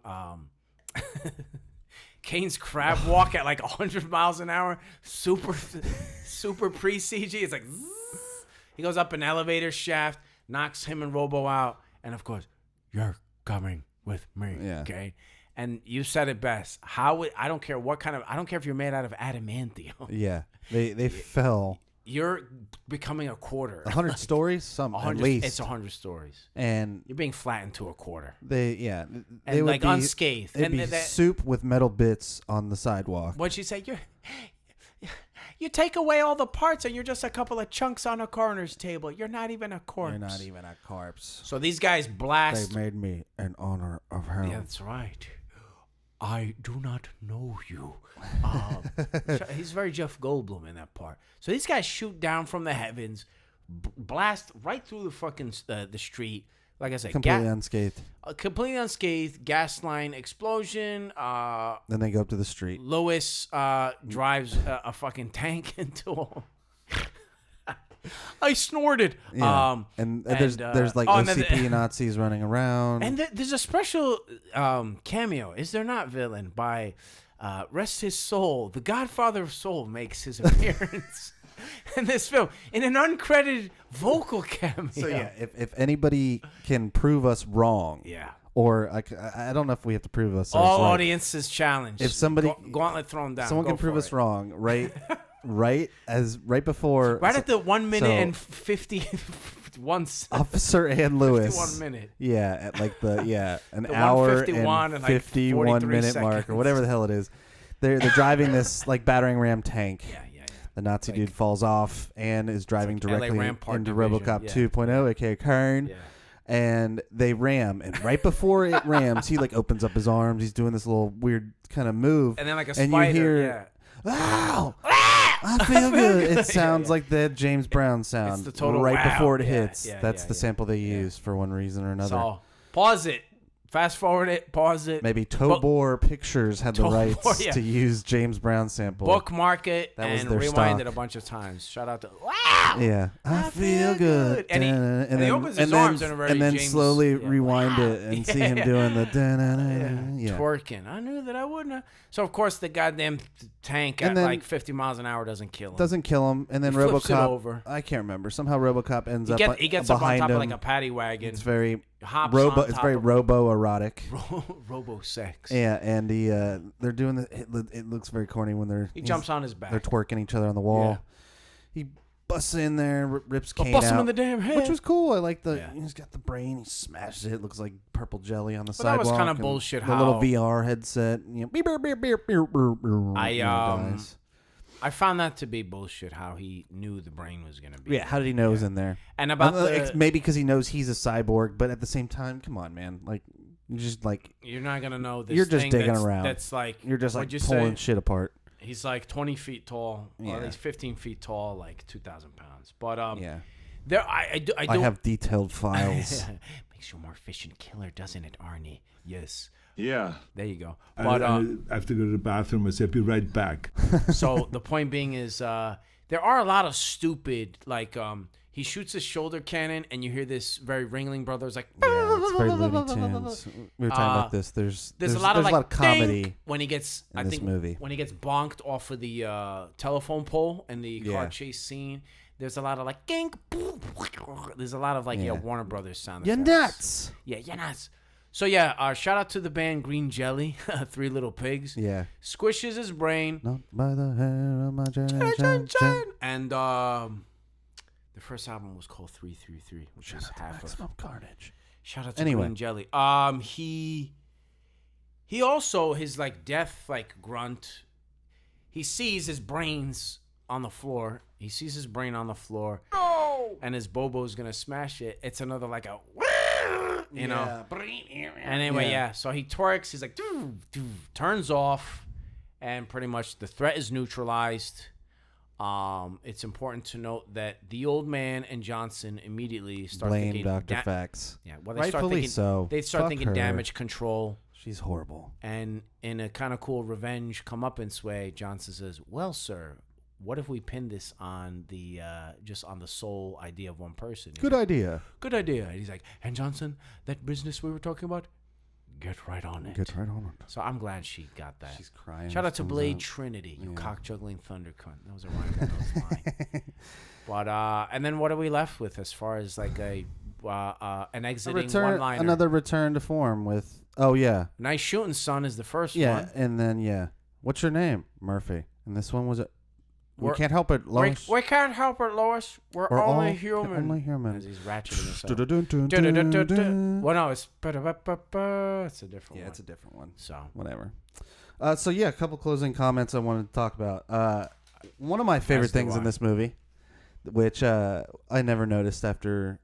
Kane's crab walk at like 100 miles an hour, super pre-CG. It's like zzz. He goes up an elevator shaft, knocks him and Robo out, and of course, you're coming with me, okay? And you said it best. I don't care if you're made out of adamantium. Yeah, they fell. You're becoming a quarter. 100 stories, at least. It's 100 stories, and you're being flattened to a quarter. They would like be unscathed. It'd be soup with metal bits on the sidewalk. What'd she say? You take away all the parts, and you're just a couple of chunks on a coroner's table. You're not even a corpse. You're not even a corpse. So these guys blast. They made me in honor of him. Yeah, that's right. I do not know you. He's very Jeff Goldblum in that part. So these guys shoot down from the heavens, blast right through the fucking the street. Like I said, completely unscathed. Completely unscathed. Gas line explosion. Then they go up to the street. Lewis drives a fucking tank into him. I snorted. Yeah. There's like OCP Nazis running around. And there's a special cameo, is there not, villain, by rest his soul. The Godfather of Soul makes his appearance in this film in an uncredited vocal cameo. So yeah, if anybody can prove us wrong, or I don't know if we have to prove us. All audiences challenged. If somebody gauntlet thrown down, someone can prove us wrong, right? Right before, at the 1 minute and 51 seconds. Officer and Lewis. 51 minute. Yeah, at like an hour and 51 minute mark or whatever the hell it is. They're driving this like battering ram tank. Yeah. The Nazi dude falls off and is driving directly into Robocop 2.0, aka Kern. Yeah. And they ram, and right before it rams, he like opens up his arms. He's doing this little weird kind of move, and then like a spider. You hear, "Wow, I feel good." It sounds like that James Brown sound. It's the total right wow. before it hits. That's the sample they use for one reason or another. So pause it. Fast forward it, pause it. Maybe Tobor Pictures had the rights to use James Brown sample. Bookmark it and rewind it a bunch of times. Shout out to wow. Yeah, I feel good. And he opens his arms in a very and then James, slowly rewind it and see him doing the twerking. I knew that I wouldn't have. So of course the goddamn tank at like 50 miles an hour doesn't kill him. And then Robocop. I can't remember. Somehow Robocop ends up. He gets up on top of like a paddy wagon. It's very It's very robo-erotic. Robo-sex. Yeah, and they're doing it looks very corny when he jumps on his back. They're twerking each other on the wall. Yeah. He busts in there, rips Kane busts out, him in the damn head, which was cool. I like he's got the brain. He smashes it. It looks like purple jelly on the sidewalk. That was kind of bullshit. The little VR headset. I found that to be bullshit. How he knew the brain was going to be. Yeah, how did he know it was in there? And about maybe because he knows he's a cyborg, but at the same time, come on, man, like you just like you're not going to know this. You're just digging around. That's like you're just like pulling shit apart. He's like 20 feet tall, or he's 15 feet tall, like 2,000 pounds. But there I have detailed files. Makes you a more efficient killer, doesn't it, Arnie? Yes. Yeah. There you go. But I have to go to the bathroom. I said, be right back. So the point being is there are a lot of stupid, like, He shoots his shoulder cannon, and you hear this very Ringling Brothers like. Yeah, it's very Looney Tunes. We were talking about this. There's a lot of comedy ding! When he gets, in this movie. When he gets bonked off of the telephone pole in the car chase scene. There's a lot of like gink. There's a lot of like Warner Brothers sound effects. You're nuts. Yeah, you're nuts. So yeah, shout out to the band Green Jelly, Three Little Pigs. Yeah. Squishes his brain. Not by the hair of my generation. And the first album was called 333, which is half Maximum Carnage. Shout out to Green Jelly. He also his like death like grunt. He sees his brains on the floor. He sees his brain on the floor. No! And his Bobo's gonna smash it. It's another like a you know. And anyway, so he twerks. He's like, turns off, and pretty much the threat is neutralized. It's important to note that the old man and Johnson immediately start blame thinking Dr. Fax. Yeah, well, rightfully so. They start Fuck thinking her. damage control. She's horrible. And in a kind of cool revenge comeuppance way, Johnson says, "Well, sir, what if we pin this on the just on the sole idea of one person?" Good idea. Good idea. And he's like, "And Johnson, that business we were talking about, get right on it." Get right on it. So I'm glad she got that. She's crying. Shout out to Blade Trinity, you cock juggling thunder cunt. That was a rhyme on those line. But and then what are we left with as far as like an exiting one-liner? Another return to form with Nice shooting, son is the first one. Yeah, and then what's your name? Murphy. And this one was we can't help it, Lois. We can't help it, Lois. We're only human. Only human. As he's ratcheting himself. Well, no, it's a different one. Yeah, it's a different one. So whatever. So a couple closing comments I wanted to talk about. One of my favorite things in this movie, which I never noticed after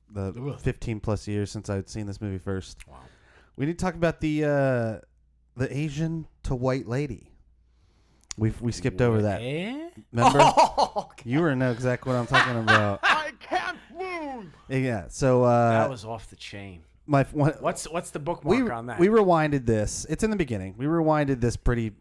the 15 plus years since I'd seen this movie first. Wow. We need to talk about the Asian to white lady. We skipped over that. Remember? You were know exactly what I'm talking about. I can't move. Yeah. So that was off the chain. What's the bookmark on that? We rewinded this. It's in the beginning. We rewinded this pretty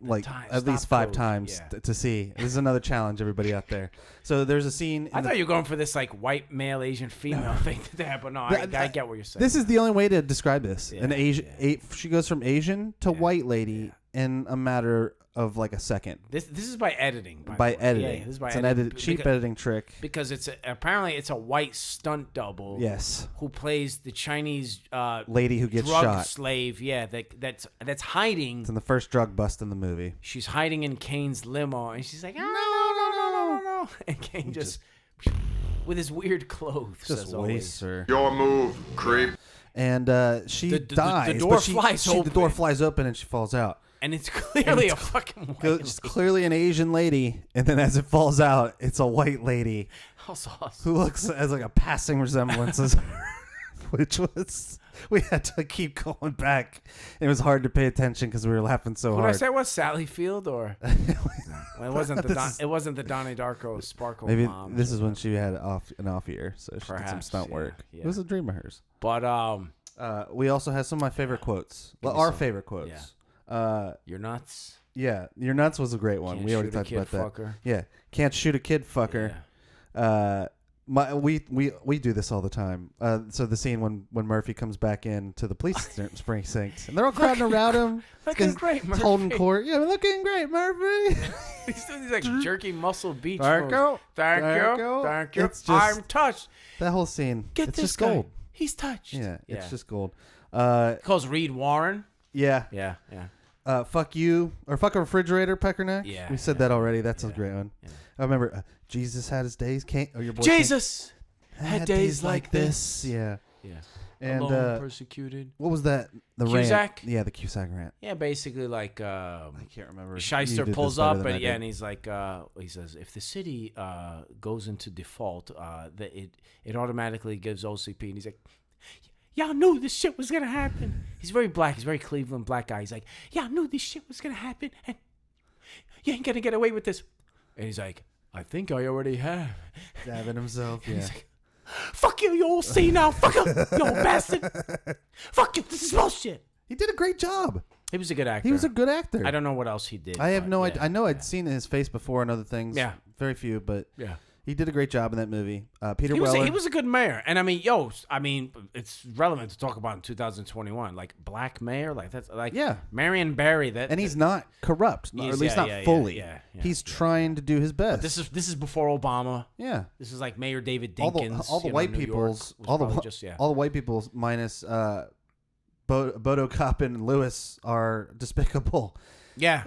at least 5 times to see. This is another challenge, everybody out there. So there's a scene. I thought you were going for this like white male Asian female thing there, but no, I get what you're saying. This is the only way to describe this. An Asian. She goes from Asian to white lady in a matter of like a second. This is by editing. By editing. Yeah, this is by editing. It's cheap editing trick. Because apparently it's a white stunt double. Yes. Who plays the Chinese lady who gets drug shot. Slave? Yeah, that's hiding. It's in the first drug bust in the movie. She's hiding in Kane's limo, and she's like, no. And Kane just with his weird clothes. Just wastes her. Your move, creep. And she dies. The door flies open. The door flies open and she falls out. And it's clearly a fucking white lady. It's clearly an Asian lady, and then as it falls out, it's a white lady who looks as like a passing resemblance as her, which was we had to keep going back. It was hard to pay attention because we were laughing so hard. Did I say was Sally Field or well, it wasn't the Donnie Darko Sparkle maybe mom. This is when she had an off year, so she did some stunt work. Yeah. It was a dream of hers. But we also have some of my favorite quotes. Our favorite quotes. Yeah. You're nuts. Yeah, you're nuts was a great one. We already talked about that. Fucker. Yeah, can't shoot a kid, fucker. Yeah. We do this all the time. So the scene when Murphy comes back in to the police precinct, and they're all crowding around him. Looking great, Murphy. Holding court. Yeah, looking great, Murphy. He's doing these like jerky muscle beach Thank moves. you. Thank you. It's just, I'm touched. That whole scene. Get it's this just guy. gold. He's touched. Yeah, it's just gold. Calls Reed Warren. Yeah. Yeah. Fuck you or fuck a refrigerator, Peckerneck. Yeah, we said that already. That's a great one. Yeah. I remember Jesus had his days. Your boy Jesus had days like this. Yeah. And alone, persecuted. What was that? The Cusack? rant. Yeah, the Cusack rant. Yeah, basically like I can't remember. Shyster pulls up and he's like he says if the city goes into default, that it automatically gives OCP, and he's like, y'all knew this shit was gonna happen. He's very black. He's very Cleveland black guy. He's like, y'all knew this shit was gonna happen, and you ain't gonna get away with this. And he's like, I think I already have. Dabbing himself. Yeah. He's like, fuck you, you old senile fucker, you old bastard. Fuck you. This is bullshit. He did a great job. He was a good actor. He was a good actor. I don't know what else he did. I have no idea. I know I'd seen his face before in other things. Yeah. Very few, but yeah. He did a great job in that movie. Peter he Weller. He was a good mayor. And it's relevant to talk about in 2021. Like, black mayor? Like, that's like Marion Barry. And he's not corrupt, or at least not fully. He's trying to do his best. But this is before Obama. Yeah. This is like Mayor David Dinkins. All the white people's, all the white people's minus Bodo, Coppin, and Lewis are despicable. Yeah.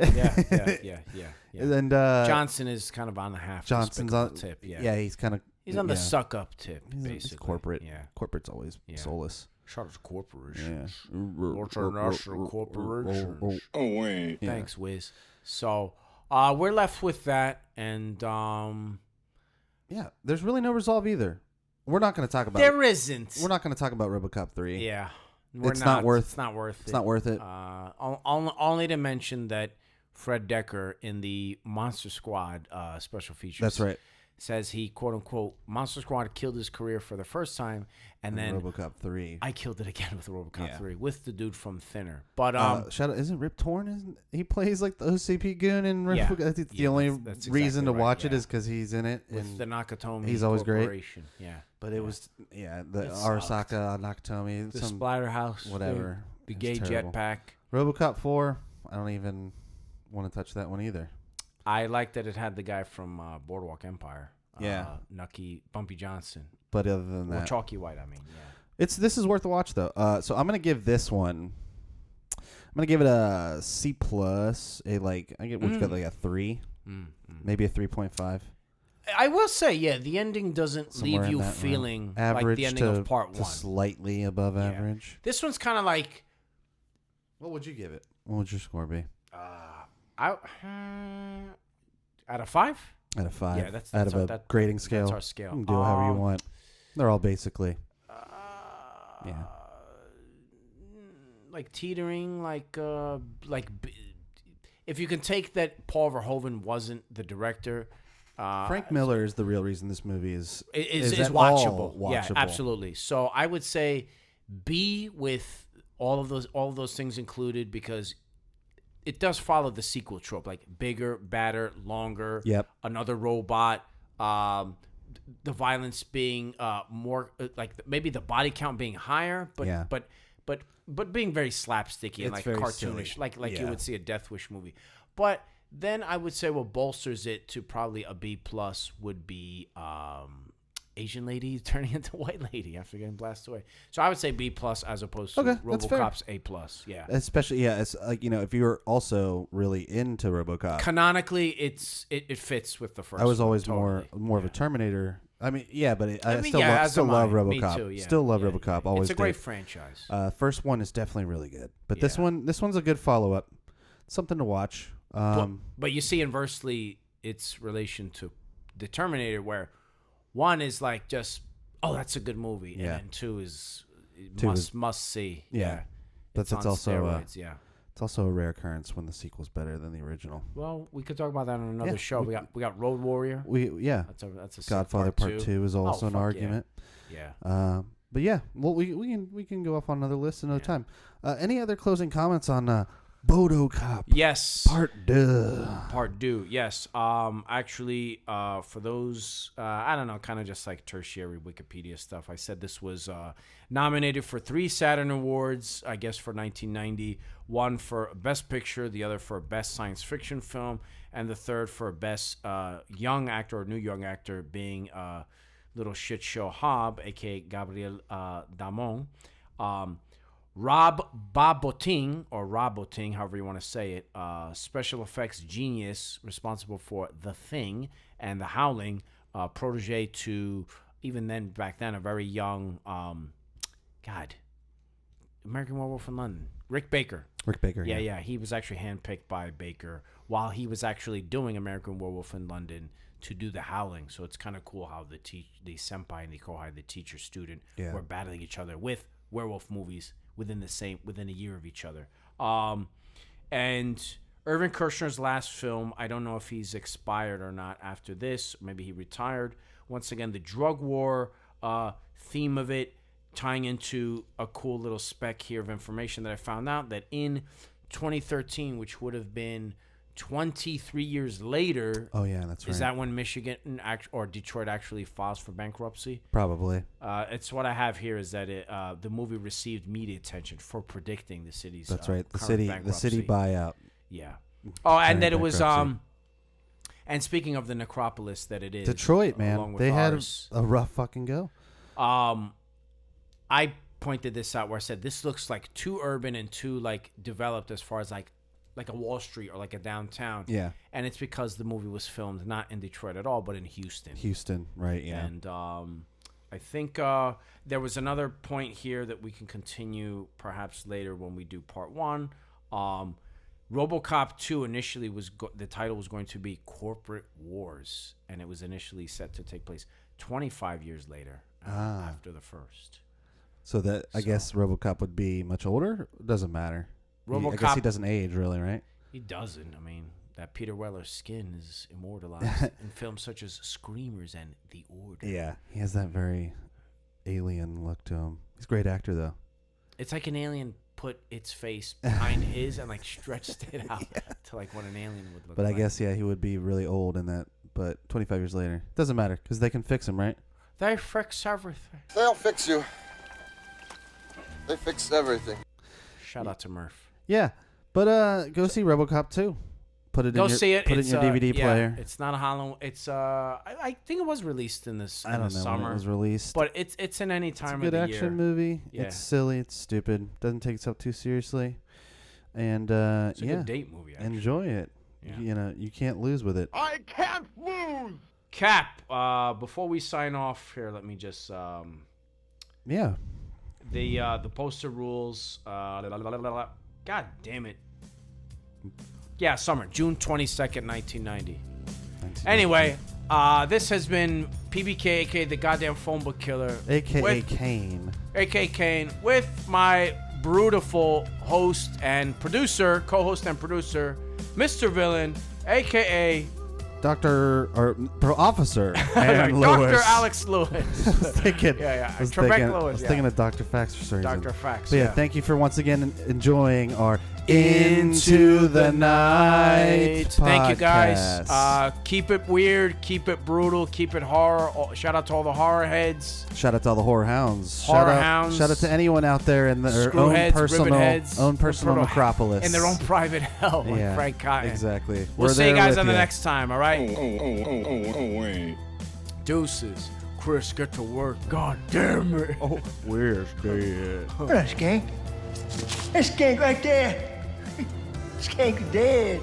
And Johnson is kind of on the half. Johnson's on tip. Yeah, he's kind of. He's on the suck up tip, basically. He's corporate. Yeah, corporate's always soulless. Shout out to corporations. Multinational corporations. Oh wait. Thanks, Wiz. So we're left with that, and there's really no resolve either. We're not going to talk about. There isn't. We're not going to talk about Robocop 3. Yeah. It's not worth it. Only to mention that Fred Decker in the Monster Squad special features. That's right. Says he, quote unquote, Monster Squad killed his career for the first time, and then Robocop 3. I killed it again with Robocop 3 with the dude from Thinner. But shout out, isn't Rip Torn? Isn't he plays like the OCP goon in Robocop? Yeah. That's the only reason to watch it is because he's in it with the Nakatomi. He's always great. Yeah. But it was the Arasaka Nakatomi, the Splatterhouse, whatever. The gay jetpack. Robocop 4. I don't even want to touch that one either. I like that it had the guy from Boardwalk Empire. Nucky Bumpy Johnson. But other than that, Chalky White. I mean, this is worth a watch though. So I'm gonna give this one. I'm gonna give it a C plus. Got like a 3, maybe a 3.5. I will say, the ending doesn't leave you feeling like the ending of part 1. Slightly above average. This one's kind of like. What would you give it? What would your score be? Out of 5? Out of 5. Yeah, that's out of a grading scale. That's our scale. You can do however you want. They're all basically. Like teetering, like if you can take that Paul Verhoeven wasn't the director. Frank Miller is the real reason this movie is watchable. Watchable. Yeah, absolutely. So I would say B with all of those things included, because it does follow the sequel trope, like bigger, badder, longer. Yep. Another robot. The violence being more like maybe the body count being higher, but being very slapsticky and like cartoonish, silly. like you would see a Death Wish movie. But then I would say what bolsters it to probably a B plus would be Asian lady turning into white lady after getting blasted away. So I would say B plus as opposed to RoboCop's A plus. Yeah, especially it's like if you're also really into RoboCop. Canonically, it fits with the first. I was always totally. more of a Terminator. I mean, but I still love RoboCop. Me too, yeah. Still love RoboCop. Always. It's a great franchise. First one is definitely really good, but this one's a good follow up. Something to watch. But you see inversely its relation to the Terminator, where 1 is like just, that's a good movie, and then 2 is must see. Yeah. But it's also steroids, it's also a rare occurrence when the sequel's better than the original. Well, we could talk about that on another show. We got Road Warrior. That's a Godfather Part 2 is also an argument. Yeah. But well, we can go off on another list another time. Any other closing comments on Bodo Cop? Yes. Part 2. Yes. Actually, for those, I don't know, kind of just like tertiary Wikipedia stuff, I said this was nominated for 3 Saturn Awards, I guess, for 1990. 1 for Best Picture, the other for Best Science Fiction Film, and the third for Best Young Actor or New Young Actor, being Little Shit Show Hobb, a.k.a. Gabriel Damon. Rob Boting, however you want to say it, special effects genius, responsible for The Thing and The Howling, protege to, even then, back then, a very young, American Werewolf in London, Rick Baker. Yeah. He was actually handpicked by Baker while he was actually doing American Werewolf in London to do The Howling. So it's kind of cool how the senpai and the kohai, the teacher-student, were battling each other with werewolf movies within a year of each other. And Irvin Kershner's last film, I don't know if he's expired or not after this. Maybe he retired. Once again, the drug war theme of it, tying into a cool little speck here of information that I found out, that in 2013, which would have been 23 years later. Oh yeah, that's right. Is that when Michigan or Detroit actually files for bankruptcy? Probably. It's what I have here is that the movie received media attention for predicting the city's. That's right. The bankruptcy. city buyout. Yeah. Oh, and that it was And speaking of the Necropolis, that it is Detroit, man. They had a rough fucking go. I pointed this out where I said this looks like too urban and too like developed as far as like a Wall Street or like a downtown. Yeah. And it's because the movie was filmed not in Detroit at all, but in Houston. Houston, right? Yeah. And I think there was another point here that we can continue perhaps later when we do part 1. Robocop 2 initially the title was going to be Corporate Wars, and it was initially set to take place 25 years later after the first. So I guess RoboCop would be much older? Doesn't matter. I guess he doesn't age, really, right? He doesn't. I mean, that Peter Weller's skin is immortalized in films such as Screamers and The Order. Yeah, he has that very alien look to him. He's a great actor, though. It's like an alien put its face behind his and like stretched it out to like what an alien would look like. But I guess, yeah, he would be really old in that. But 25 years later, doesn't matter because they can fix him, right? They fix everything. They'll fix you. They fix everything. Shout out to Murph. Yeah, but go see RoboCop 2. Put it in your DVD player. It's not a Halloween. It's I think it was released in this. I don't know summer. when it was released, but it's in any time of the year. It's a good action movie. Yeah. It's silly. It's stupid. Doesn't take itself too seriously, and it's a good date movie. Actually. Enjoy it. Yeah. You can't lose with it. I can't lose. Cap. Before we sign off here, let me just yeah. The poster rules. God damn it. Yeah, summer, June 22nd, 1990. Anyway, this has been PBK, a.k.a. the goddamn phone book killer. A.k.a. Kane. A.k.a. Kane, with my beautiful host and producer, co-host and producer, Mr. Villain, a.k.a. Officer Aaron Lewis. Dr. Alex Lewis. I was thinking of Dr. Fax for some reason. Dr. Fax, but thank you for once again enjoying our Into the Night podcast. Thank you, guys. Keep it weird, keep it brutal, keep it horror. Shout out to all the horror heads. Shout out to all the horror hounds. Shout out to anyone out there in their own personal necropolis. In their own private hell, like Frank Cotton. Exactly. We'll see you guys on the next time, all right? Wait. Deuces. Chris, get to work. God damn it. Oh, where's dead? That skank. That skank right there. Skank dead.